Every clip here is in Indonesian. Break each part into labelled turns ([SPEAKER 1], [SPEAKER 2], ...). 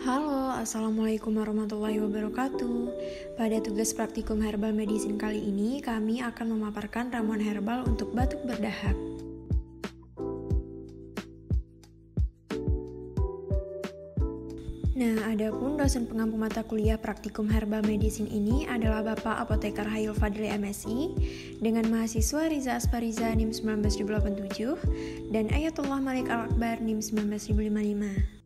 [SPEAKER 1] Halo, Assalamualaikum warahmatullahi wabarakatuh. Pada tugas praktikum herbal medicine kali ini, kami akan memaparkan ramuan herbal untuk batuk berdahak. Nah, adapun dosen pengampu mata kuliah praktikum herbal medicine ini adalah Bapak Apoteker Hayul Fadli MSI dengan mahasiswa Riza Aspariza NIM 19087 dan Ayatullah Malik Al-Akbar NIM 19055.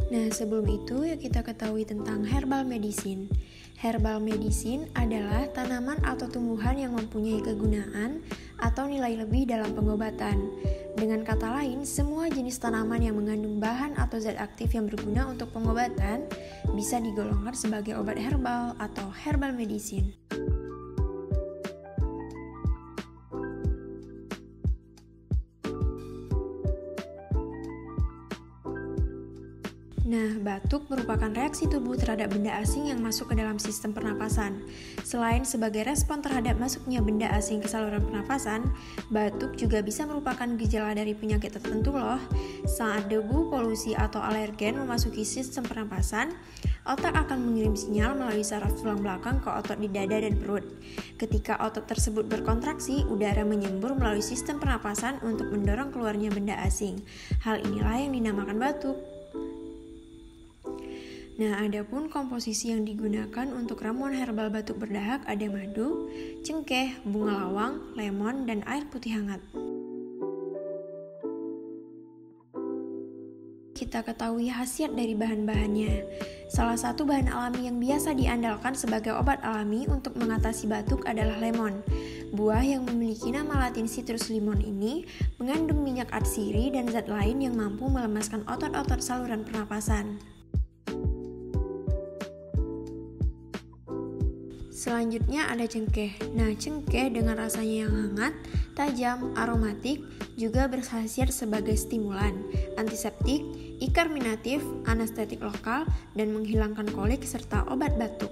[SPEAKER 1] Nah, sebelum itu yuk kita ketahui tentang herbal medicine. Herbal medicine adalah tanaman atau tumbuhan yang mempunyai kegunaan atau nilai lebih dalam pengobatan. Dengan kata lain, semua jenis tanaman yang mengandung bahan atau zat aktif yang berguna untuk pengobatan bisa digolongkan sebagai obat herbal atau herbal medicine. Nah, batuk merupakan reaksi tubuh terhadap benda asing yang masuk ke dalam sistem pernapasan. Selain sebagai respon terhadap masuknya benda asing ke saluran pernapasan, batuk juga bisa merupakan gejala dari penyakit tertentu loh. Saat debu, polusi, atau alergen memasuki sistem pernapasan, otak akan mengirim sinyal melalui saraf tulang belakang ke otot di dada dan perut. Ketika otot tersebut berkontraksi, udara menyembur melalui sistem pernapasan untuk mendorong keluarnya benda asing. Hal inilah yang dinamakan batuk. Nah, adapun komposisi yang digunakan untuk ramuan herbal batuk berdahak ada madu, cengkeh, bunga lawang, lemon, dan air putih hangat. Kita ketahui khasiat dari bahan-bahannya. Salah satu bahan alami yang biasa diandalkan sebagai obat alami untuk mengatasi batuk adalah lemon. Buah yang memiliki nama latin Citrus limon ini mengandung minyak atsiri dan zat lain yang mampu melemaskan otot-otot saluran pernapasan. Selanjutnya ada cengkeh. Nah, cengkeh dengan rasanya yang hangat, tajam, aromatik, juga berkhasiat sebagai stimulan, antiseptik, ikarminatif, anestetik lokal, dan menghilangkan kolik serta obat batuk.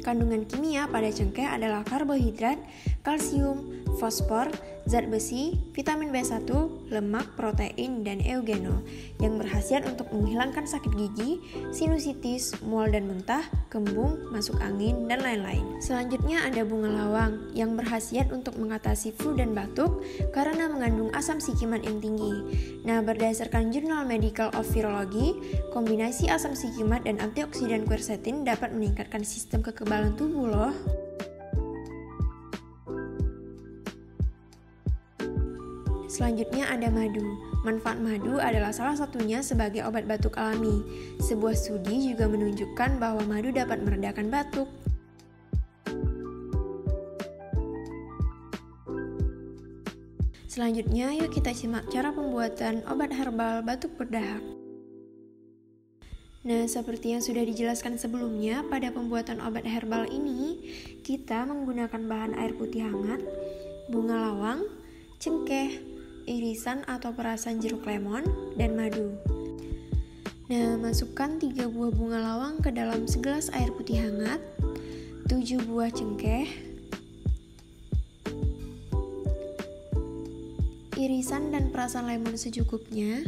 [SPEAKER 1] Kandungan kimia pada cengkeh adalah karbohidrat, kalsium, fosfor, zat besi, vitamin B1, lemak, protein, dan eugenol yang berkhasiat untuk menghilangkan sakit gigi, sinusitis, mual dan muntah, kembung, masuk angin, dan lain-lain. Selanjutnya ada bunga lawang yang berkhasiat untuk mengatasi flu dan batuk karena mengandung asam sikimat yang tinggi. Nah, berdasarkan Journal Medical of Virology, kombinasi asam sikimat dan antioksidan quercetin dapat meningkatkan sistem kekebalan tubuh loh. Selanjutnya ada madu. Manfaat madu adalah salah satunya sebagai obat batuk alami. Sebuah studi juga menunjukkan bahwa madu dapat meredakan batuk. Selanjutnya, yuk kita simak cara pembuatan obat herbal batuk berdahak. Nah, seperti yang sudah dijelaskan sebelumnya, pada pembuatan obat herbal ini, kita menggunakan bahan air putih hangat, bunga lawang, cengkeh, irisan atau perasan jeruk lemon, dan madu. Nah, masukkan 3 buah bunga lawang ke dalam segelas air putih hangat, 7 buah cengkeh, irisan dan perasan lemon secukupnya,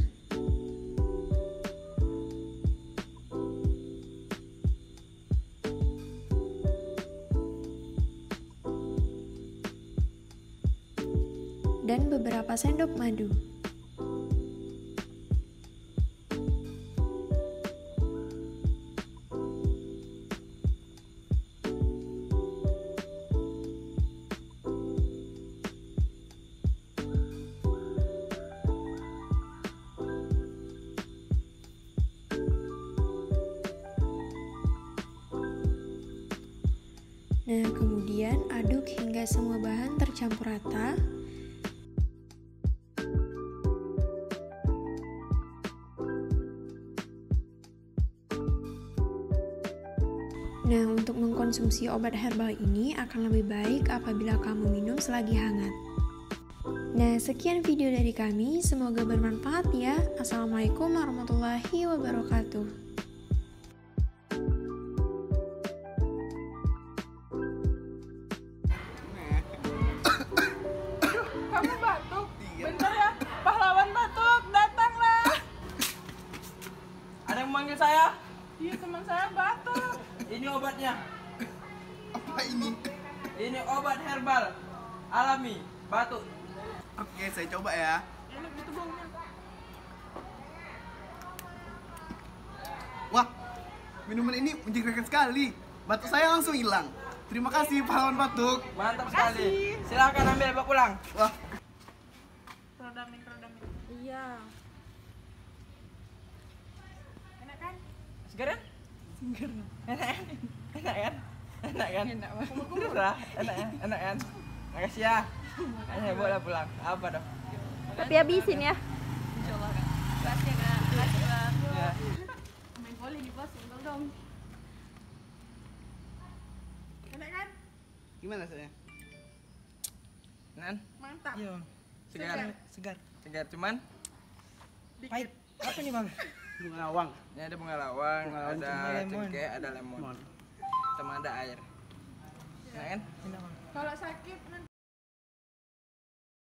[SPEAKER 1] dan beberapa sendok madu. Nah, kemudian aduk hingga semua bahan tercampur rata. Nah, untuk mengkonsumsi obat herbal ini akan lebih baik apabila kamu minum selagi hangat. Nah, sekian video dari kami, semoga bermanfaat ya. Assalamualaikum warahmatullahi wabarakatuh.
[SPEAKER 2] Kamu batuk? Bener Ini obatnya.
[SPEAKER 3] Apa ini?
[SPEAKER 2] Ini obat herbal alami batuk.
[SPEAKER 3] Oke, saya coba ya.
[SPEAKER 4] Enak gitu baunya.
[SPEAKER 3] Wah, minuman ini menjegrekan sekali. Batuk saya langsung hilang. Terima kasih pahlawan batuk.
[SPEAKER 2] Mantap sekali. Silakan ambil bawa pulang.
[SPEAKER 3] Wah,
[SPEAKER 4] Rodamin. Iya. Enak kan?
[SPEAKER 2] Segar kan? Enak kan? Enak kan? Enak banget. Murah. Enak kan? Makasih ya. Ayo boleh pulang. Apa dong?
[SPEAKER 4] Tapi habisin ya. Insyaallah kan. Makasih Kak. Makasih Bang.
[SPEAKER 2] Ya.
[SPEAKER 4] Main volley di pos single dong. Enak kan?
[SPEAKER 3] gimana saya?
[SPEAKER 2] Nan?
[SPEAKER 4] Mantap.
[SPEAKER 2] Iya. Segar.
[SPEAKER 4] Segar.
[SPEAKER 2] Segar cuman pahit. Apa nih, Bang?
[SPEAKER 3] Bunga lawang.
[SPEAKER 2] Ini ada bunga lawang,
[SPEAKER 3] Bunga lawang,
[SPEAKER 2] ada
[SPEAKER 3] lemon.
[SPEAKER 2] cengkeh, ada lemon. Sama ada air. Enak kan?
[SPEAKER 4] Kalau sakit nanti